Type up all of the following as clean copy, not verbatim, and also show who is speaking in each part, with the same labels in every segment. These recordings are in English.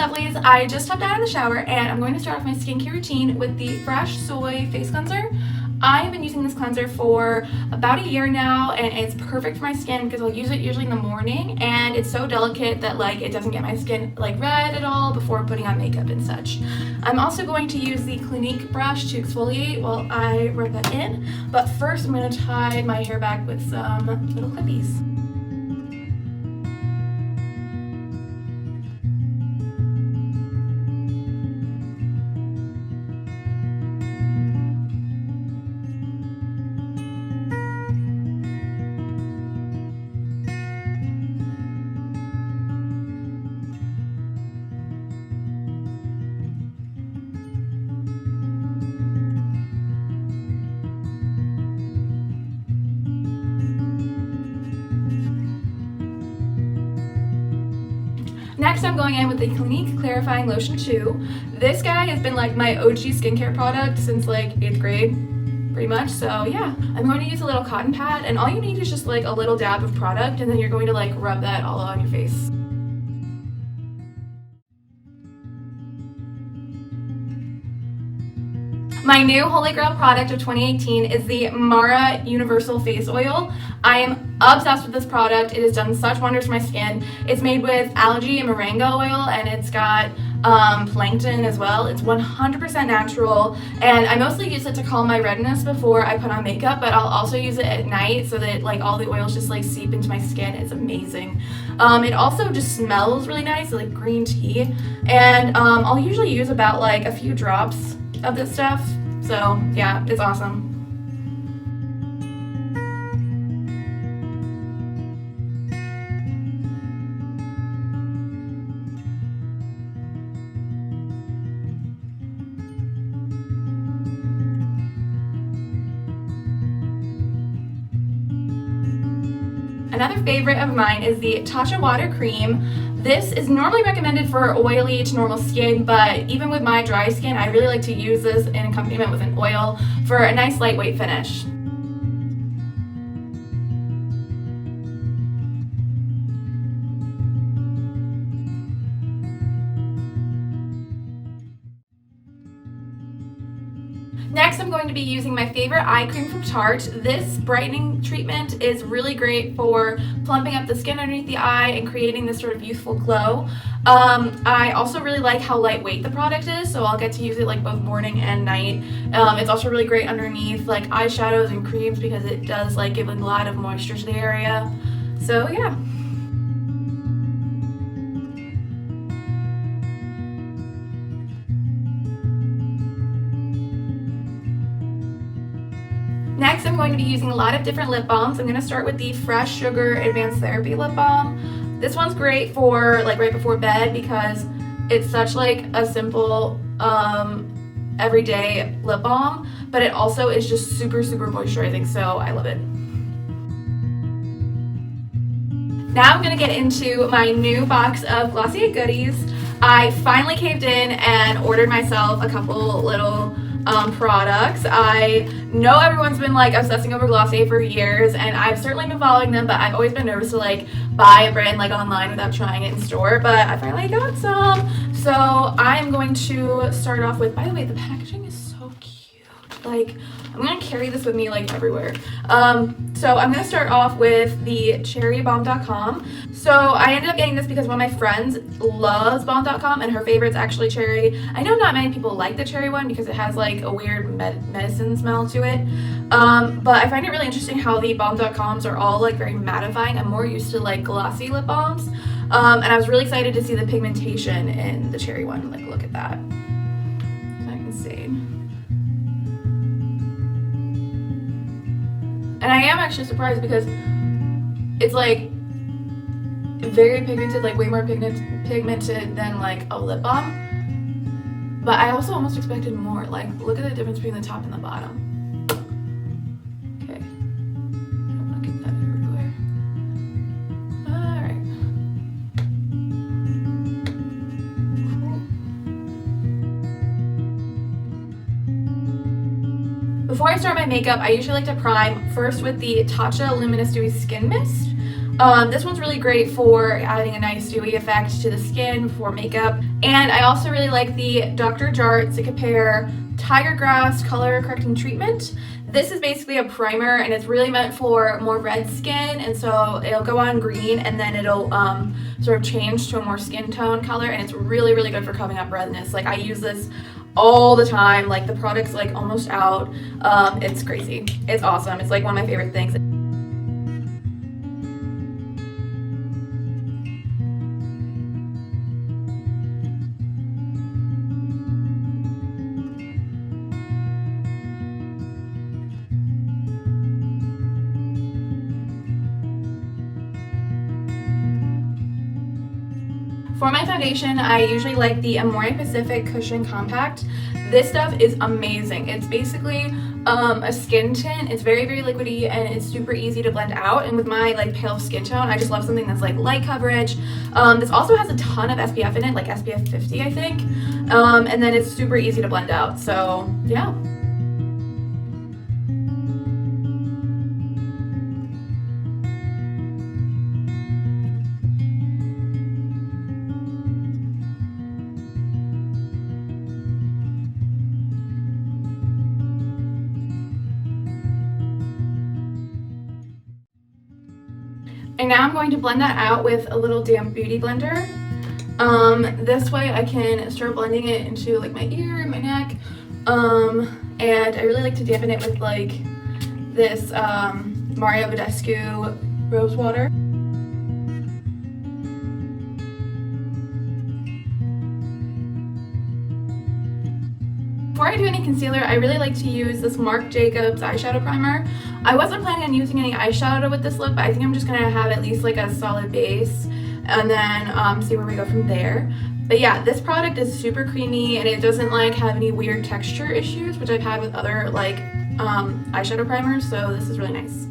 Speaker 1: lovelies, I just hopped out of the shower and I'm going to start off my skincare routine with the Fresh Soy Face Cleanser. I have been using this cleanser for about a year now and it's perfect for my skin because I'll use it usually in the morning, and it's so delicate that like it doesn't get my skin like red at all before putting on makeup and such. I'm also going to use the Clinique brush to exfoliate while I rub that in, but first I'm going to tie my hair back with some little clippies. Next, I'm going in with the Clinique Clarifying Lotion 2. This guy has been like my OG skincare product since like 8th grade, pretty much. So yeah, I'm going to use a little cotton pad, and all you need is just like a little dab of product, and then you're going to like rub that all on your face. My new holy grail product of 2018 is the Mara Universal Face Oil. I am obsessed with this product. It has done such wonders for my skin. It's made with algae and moringa oil, and it's got plankton as well. It's 100% natural, and I mostly use it to calm my redness before I put on makeup, but I'll also use it at night so that like all the oils just like seep into my skin. It's amazing. It also just smells really nice, like green tea, and I'll usually use about like a few drops of this stuff. So yeah, it's awesome. Another favorite of mine is the Tatcha Water Cream. This is normally recommended for oily to normal skin, but even with my dry skin, I really like to use this in accompaniment with an oil for a nice lightweight finish. Next, I'm going to be using my favorite eye cream from Tarte. This brightening treatment is really great for plumping up the skin underneath the eye and creating this sort of youthful glow. I also really like how lightweight the product is, so I'll get to use it like both morning and night. It's also really great underneath like eyeshadows and creams because it does like give a lot of moisture to the area. So yeah. Next, I'm going to be using a lot of different lip balms. I'm going to start with the Fresh Sugar Advanced Therapy Lip Balm. This one's great for like right before bed because it's such like a simple everyday lip balm, but it also is just super moisturizing, so I love it. Now I'm going to get into my new box of Glossier goodies. I finally caved in and ordered myself a couple little products. I know everyone's been like obsessing over Glossier for years, and I've certainly been following them, but I've always been nervous to like buy a brand like online without trying it in store, but I finally got some. So I'm going to start off with, by the way, the packaging is so cute. Like, I'm gonna carry this with me like everywhere. So I'm gonna start off with the cherry Balm.com. So I ended up getting this because one of my friends loves Balm.com and her favorite's actually cherry. I know not many people like the cherry one because it has like a weird medicine smell to it. But I find it really interesting how the Balm.coms are all like very mattifying. I'm more used to like glossy lip balms. And I was really excited to see the pigmentation in the cherry one. Like, look at that. It's insane. And I am actually surprised because it's like very pigmented, like way more pigmented than like a lip balm. But I also almost expected more. Like, look at the difference between the top and the bottom. Okay. I don't want to get that everywhere. Alright. Cool. Before I start my makeup, I usually like to prime first with the Tatcha Luminous Dewy Skin Mist. This one's really great for adding a nice dewy effect to the skin for makeup. And I also really like the Dr. Jart Cicapair Tiger Grass Color Correcting Treatment. This is basically a primer, and it's really meant for more red skin, and so it'll go on green and then it'll sort of change to a more skin tone color, and it's really, really good for covering up redness. Like, I use this all the time. Like, the product's like almost out. It's crazy. It's awesome. It's like one of my favorite things. For my foundation, I usually like the Amore Pacific Cushion Compact. This stuff is amazing. It's basically a skin tint. It's very, very liquidy, and it's super easy to blend out. And with my like pale skin tone, I just love something that's like light coverage. This also has a ton of SPF in it, like SPF 50, I think. And then it's super easy to blend out. So yeah. And now I'm going to blend that out with a little damp beauty blender. This way I can start blending it into like my ear and my neck. And I really like to dampen it with like this Badescu rose water. Before I do any concealer, I really like to use this Marc Jacobs eyeshadow primer. I wasn't planning on using any eyeshadow with this look, but I think I'm just gonna have at least like a solid base and then see where we go from there. But yeah, this product is super creamy, and it doesn't like have any weird texture issues, which I've had with other like eyeshadow primers, so this is really nice.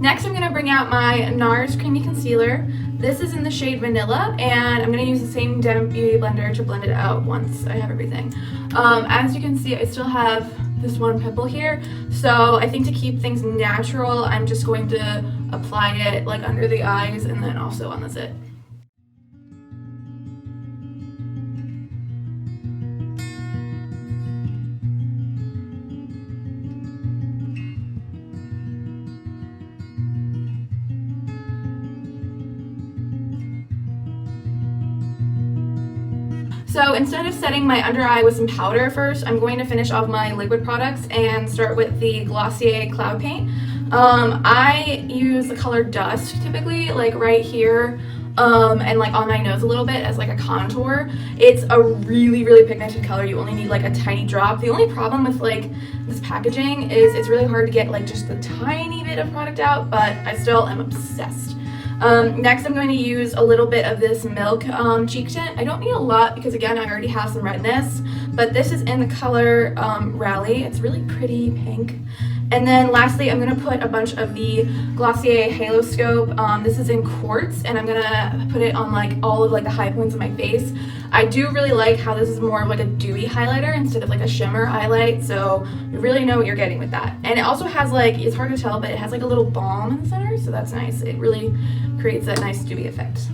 Speaker 1: Next, I'm going to bring out my Nars Creamy Concealer. This is in the shade Vanilla, and I'm going to use the same damp beauty blender to blend it out once I have everything. As you can see, I still have this one pimple here, so I think to keep things natural, I'm just going to apply it like under the eyes and then also on the zit. So instead of setting my under eye with some powder first, I'm going to finish off my liquid products and start with the Glossier Cloud Paint. I use the color Dusk typically, like right here, and like on my nose a little bit as like a contour. It's a really, really pigmented color. You only need like a tiny drop. The only problem with like this packaging is it's really hard to get like just a tiny bit of product out, but I still am obsessed. Next, I'm going to use a little bit of this Milk cheek tint. I don't need a lot because, again, I already have some redness, but this is in the color Rally. It's really pretty pink. And then lastly, I'm going to put a bunch of the Glossier Haloscope. This is in Quartz, and I'm going to put it on like all of like the high points of my face. I do really like how this is more of like a dewy highlighter instead of like a shimmer highlight, so you really know what you're getting with that. And it also has like, it's hard to tell, but it has like a little balm in the center, so that's nice. It really creates that nice dewy effect.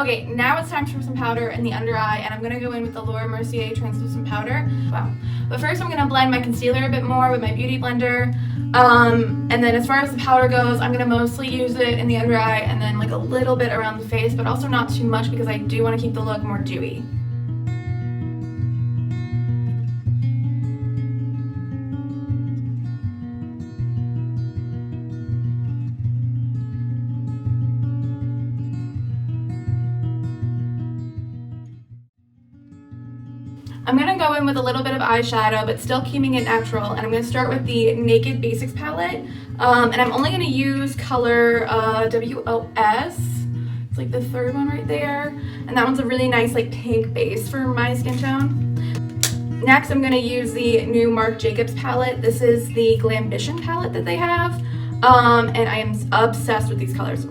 Speaker 1: Okay, now it's time for some powder in the under eye, and I'm going to go in with the Mercier translucent powder. Wow. But first I'm going to blend my concealer a bit more with my Beauty Blender. And then as far as the powder goes, I'm going to mostly use it in the under eye and then like a little bit around the face, but also not too much because I do want to keep the look more dewy. I'm going to go in with a little bit of eyeshadow, but still keeping it natural, and I'm going to start with the Naked Basics palette, and I'm only going to use color WOS. It's like the third one right there, and that one's a really nice like pink base for my skin tone. Next, I'm going to use the new Marc Jacobs palette. This is the Glambition palette that they have, and I am obsessed with these colors.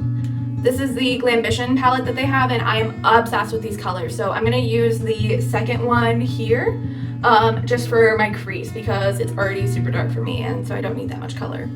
Speaker 1: This is the Glambition palette that they have, and I am obsessed with these colors. So I'm going to use the second one here just for my crease because it's already super dark for me, and so I don't need that much color.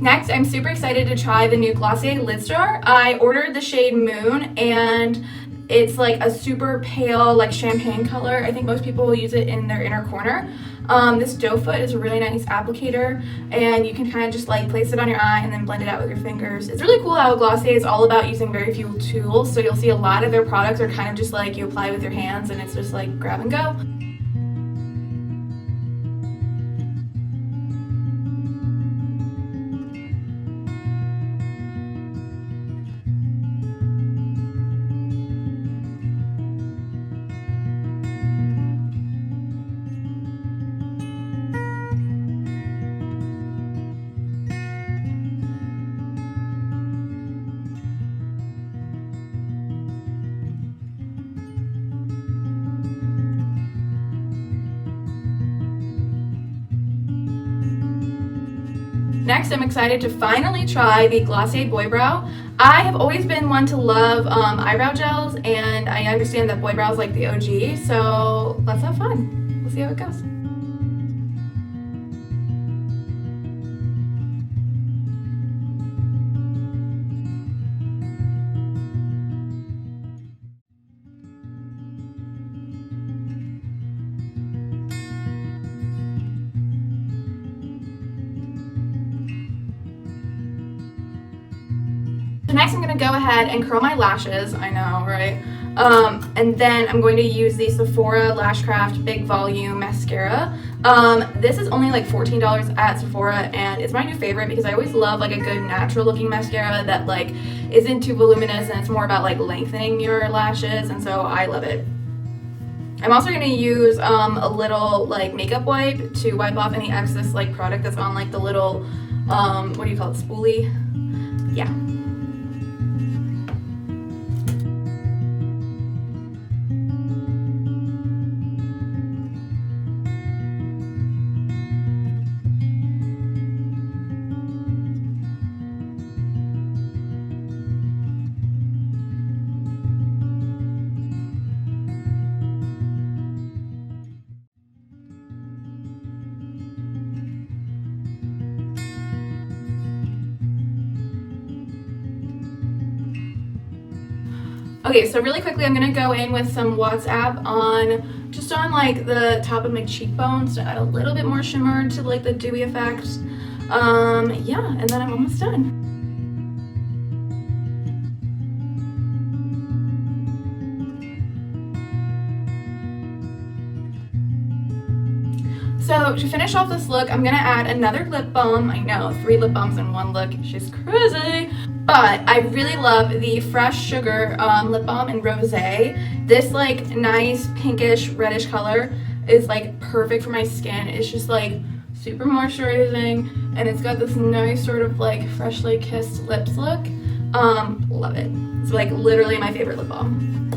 Speaker 1: Next, I'm super excited to try the new Glossier Lidstar. I ordered the shade Moon, and it's like a super pale, like champagne color. I think most people will use it in their inner corner. This doe foot is a really nice applicator, and you can kind of just like place it on your eye and then blend it out with your fingers. It's really cool how Glossier is all about using very few tools, so you'll see a lot of their products are kind of just like you apply with your hands and it's just like grab and go. Next, I'm excited to finally try the Glossier Boy Brow. I have always been one to love eyebrow gels, and I understand that Boy Brow is like the OG, so let's have fun. We'll see how it goes. So next I'm going to go ahead and curl my lashes, I know, right? And then I'm going to use the Sephora Lashcraft Big Volume Mascara. This is only like $14 at Sephora, and it's my new favorite because I always love like a good natural looking mascara that like isn't too voluminous and it's more about like lengthening your lashes, and so I love it. I'm also going to use a little like makeup wipe to wipe off any excess like product that's on like the little, what do you call it, spoolie? Yeah. Okay, so really quickly I'm gonna go in with some WhatsApp on just on like the top of my cheekbones to add a little bit more shimmer to like the dewy effect. Yeah, and then I'm almost done. So to finish off this look, I'm gonna add another lip balm. I know, 3 lip balms in one look, she's crazy. But I really love the Fresh Sugar lip balm in Rosé. This like nice pinkish reddish color is like perfect for my skin. It's just like super moisturizing, and it's got this nice sort of like freshly kissed lips look. Love it. It's like literally my favorite lip balm.